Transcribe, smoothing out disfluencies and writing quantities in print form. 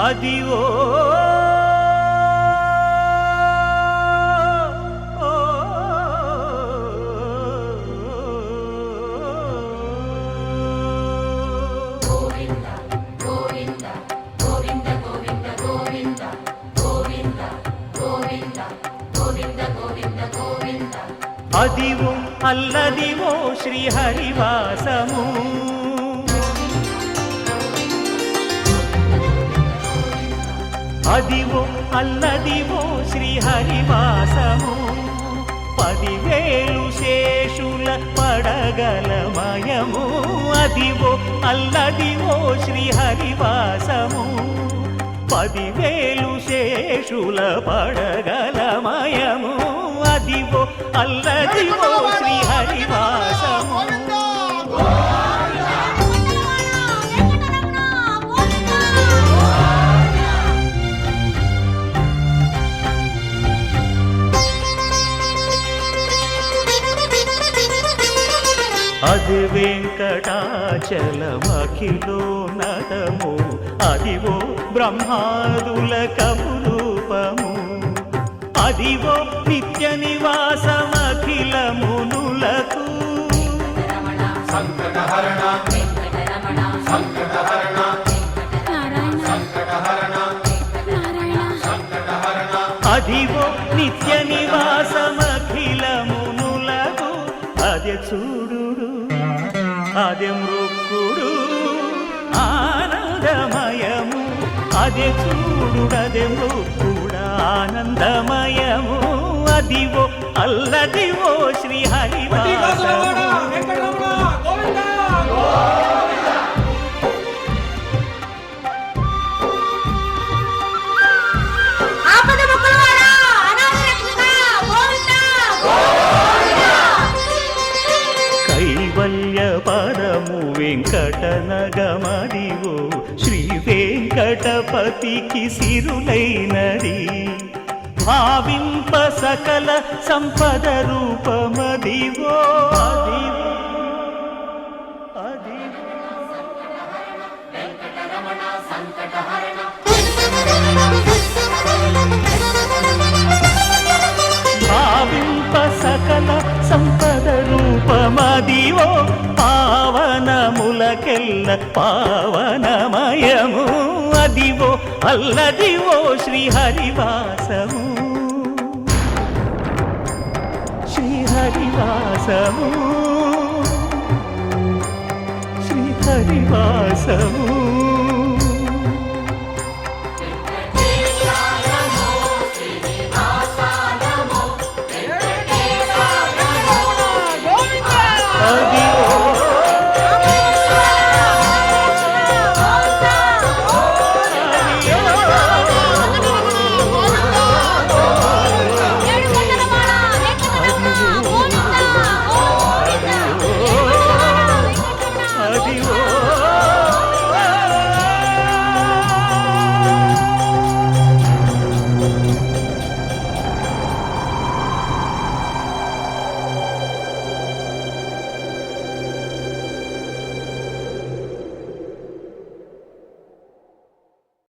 అదివో అదివో అల్లదివో శ్రీహరివాసము అదివో అల్లదివో శ్రీహరివాసము 10,000 శేషుల పడగలమయము అదివో అల్లదివో శ్రీహరివాసము 10,000 శేషుల పడగలమయము అదివో అల్లదివో శ్రీహరివాసము అది వెంకటాచలమఖిలో నటము అదివో బ్రహ్మాదుల కపురూపము అదివో నిత్య నివాసమఖిల మునులకు సంకటహరణ సంకటహరణ సంకటహరణ సంకటహరణ అదివో నిత్య నివాసమఖిల మునులకు అదే చూడు అదే మృక్కుడు ఆనందమయము అదే చూడుడదే మృక్కుడు ఆనందమయము అదివో అల్లదివో శ్రీహరివాసము కైవల్య పరము వెంకటనగమదివో శ్రీ వెంకటపతికి సిరులైనది భావింప సకల సంపద రూపమదివో అదివో భావింప సకల సంపద రూపమదివో పావనములకెల్ల పావనమయము అదివో అల్లదివో శ్రీహరివాసము శ్రీహరివాసము శ్రీహరివాసము